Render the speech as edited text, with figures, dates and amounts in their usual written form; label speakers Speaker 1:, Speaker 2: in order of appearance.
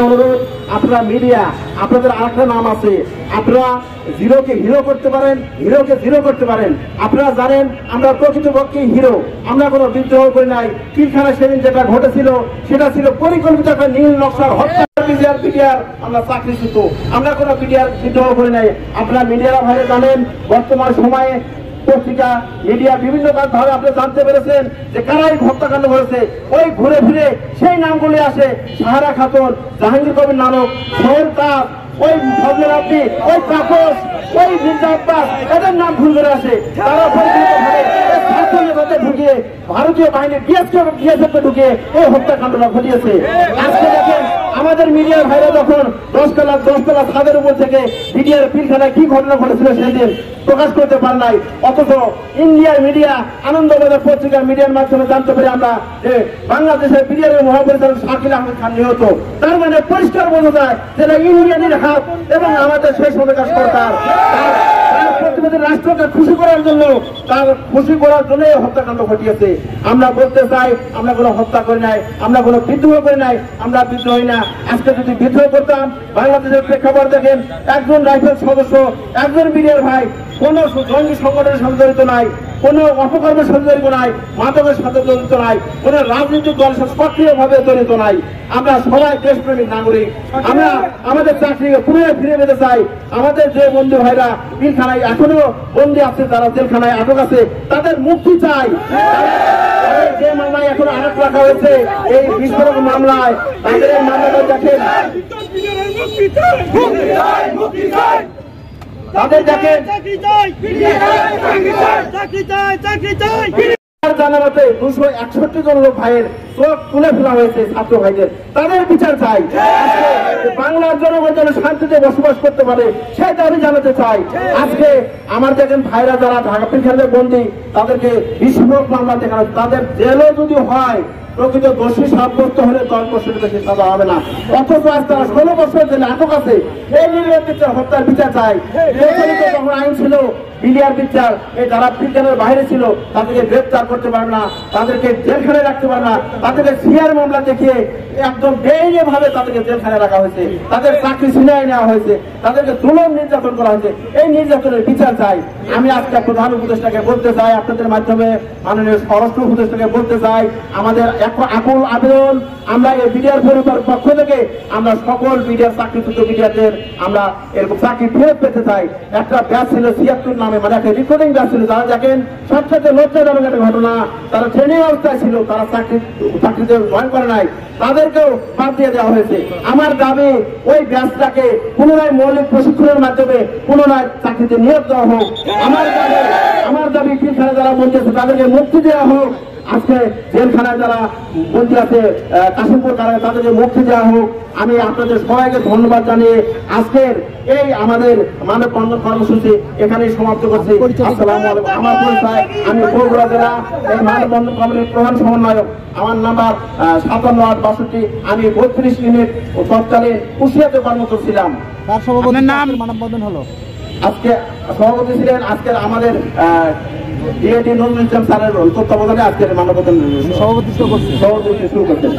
Speaker 1: অনুরোধ, আপনারা মিডিয়া, আপনাদের আরেকটা নাম আছে, আপনারা জিরোকে হিরো করতে পারেন, হিরোকে জিরো করতে পারেন। আপনারা জানেন আমরা প্রকৃতপক্ষে হিরো, আমরা কোনো বিদ্রোহ করি নাই। পিলখানা সেদিন যেটা ঘটেছিল সেটা ছিল পরিকল্পিত একটা নীল নকশার হত্যা। বিডিআর আমরা চাকরিচ্যুত, আমরা কোনো বিডিআর বিদ্রোহ করি নাই। আপনারা মিডিয়ারা ভাই জানেন বর্তমান সময়ে পত্রিকা মিডিয়া বিভিন্ন ভাবে আপনি জানতে পেরেছেন যে কারাই হত্যাকাণ্ড করেছে। ওই ঘুরে ফিরে সেই নামগুলি আসে, সাহারা খাতুন, জাহাঙ্গীর কবির নানক, সোহেল তাজ, ওই ফজলের আব্দি, ওই তাপস, ওই মির্জা আব্বাস, এদের নাম ভুল করে আসে। তারা পরিকল্পিতভাবে ঢুকিয়ে ভারতীয় বাহিনী বিএসএফকে ঢুকিয়ে এই হত্যাকাণ্ডটা ঘটিয়েছে। আজকে দেখেন আমাদের মিডিয়ার ভাইরা যখন 10 তলা ছাদের উপর থেকে মিডিয়ার পিলখানায় কি ঘটনা ঘটেছিল সেদিন প্রকাশ করতে পার নাই, অথচ ইন্ডিয়ার মিডিয়া আনন্দবাজার পত্রিকার মিডিয়ার মাধ্যমে জানতে পারি আমরা যে বাংলাদেশের বিডিআর মহাপরিচালক শাকিল আহমেদ খান নিহত। তার মানে পরিষ্কার বোঝা যায় যে ইন্ডিয়ানের হাত এবং আমাদের সেই সময়কার সরকার রাষ্ট্রকে খুশি করার জন্য, তার খুশি করার জন্য হত্যাকাণ্ড ঘটিয়েছে। আমরা বলতে চাই আমরা কোনো হত্যা করি নাই, আমরা কোনো বিদ্রোহ করি নাই, আমরা বিদ্রোহী না। আজকে যদি বিদ্রোহ করতাম, বাংলাদেশের প্রেক্ষাপট দেখেন, একজন রাইফেল সদস্য, একজন বিডিআর ভাই কোন জঙ্গি সংগঠনের সাথে জড়িত নাই, কোন অপকর্মের সাথে জড়িত নাই, মাদকের সাথে জড়িত নাই, কোন রাজনৈতিক দলের সাথে সক্রিয় ভাবে জড়িত নাই। আমরা সবাই দেশপ্রেমিক নাগরিক। আমরা আমাদের চাকরিকে পুনরায় ফিরে পেতে চাই। আমাদের যে বন্ধু ভাইরা পিলখানায় এখনো বন্দী আছে, যারা জেলখানায় আটক আছে, তাদের মুক্তি চাই। যে মামলায় এখন আটক রাখা হয়েছে এই বিস্ফোরক মামলায়, তাদের এই মামলাটা দেখেন, তাদের দেখেন জানা মতে 261 জন লোক ভাইয়ের চোখ তুলে ফেলা হয়েছে, ছাত্র ভাইদের, তাদের বিচার চাই। বাংলার জনগণ যেন শান্তিতে বসবাস করতে পারে সেই দাবি জানাতে চাই। আজকে আমার দেখেন ভাইরা যারা ঢাকা পিলখানায় বন্দী, তাদেরকে বিস্ফোরক মামলা দেখানো, তাদের জেলও যদি হয় প্রকৃত দোষী সাব্যস্ত হলে 10 বছরের বেশি সাজা হবে না, অথচ আজ তারা 16 বছর জেলে আটক আছে। এই নির্যাতিত হত্যার বিচার চাই। যখন আইন ছিল বিডিআর বিচার, এই যারা পিলখানার বাইরে ছিল তাদেরকে গ্রেপ্তার করতে পারবে না, তাদেরকে জেলখানায় রাখতে পারবে না, তাদেরকে সিআর মামলা দেখিয়ে একদম বেআইনি ভাবে তাদেরকে জেলখানায় রাখা হয়েছে, তাদের চাকরি ছিনিয়ে নেওয়া হয়েছে, তাদেরকে জুলুম নির্যাতন করা হয়েছে। এই নির্যাতনের বিচার চাই। আমি আজকে প্রধান উপদেষ্টাকে বলতে চাই, আপনাদের মাধ্যমে মাননীয় স্বরাষ্ট্র উপদেষ্টাকে বলতে চাই, আমাদের আকুল আবেদন, আমরা এই বিডিআর পরিবার পক্ষ থেকে আমরা সকল বিডিআর চাকরিচ্যুত বিডিআরদের আমরা এরকম চাকরি ফেরত পেতে চাই। একটা ব্যাচ ছিল 76 নামে, মানে একটা রিক্রুটিং ব্যাচ ছিল, যারা দেখেন সবচেয়ে লজ্জাজনক একটা ঘটনা, তারা ট্রেনিং অবস্থায় ছিল, তারা চাকরিতে জয়েন করে নাই, তাদেরকেও বাদ দিয়ে দেওয়া হয়েছে। আমার দাবি ওই ব্যাচটাকে পুনরায় মৌলিক প্রশিক্ষণের মাধ্যমে পুনরায় চাকরিতে নিয়োগ দেওয়া হোক। আমার দাবি পিলখানা যারা বন্দী আছে তাদেরকে মুক্তি দেওয়া হোক। আজকে জেলখানায় যারা বন্দী আছে কাশিমপুর কারাগারে, তাদেরকে মুক্তি দেওয়া হোক। আমি আপনাদের সবাইকে ধন্যবাদ জানিয়ে আজকের এই আমাদের মানববন্ধন কর্মসূচি এখানেই সমাপ্ত করছি। আসসালামু আলাইকুম। আমার পরিচয়, আমি বগুড়া জেলা এই মানববন্ধন কমিটির প্রধান সমন্বয়ক। আমার নাম্বার 5762। আমি 32 ইউনিট তৎকালীন কুশিয়াতে কর্মরত ছিলাম।
Speaker 2: মানববন্ধন হলো
Speaker 1: আজকে সভাপতি ছিলেন আজকের আমাদের ডিএডি নজরুল ইসলাম স্যারের তত্ত্বাবধানে আজকের মানববন্ধন সভাপতিত্ব শুরু করছেন।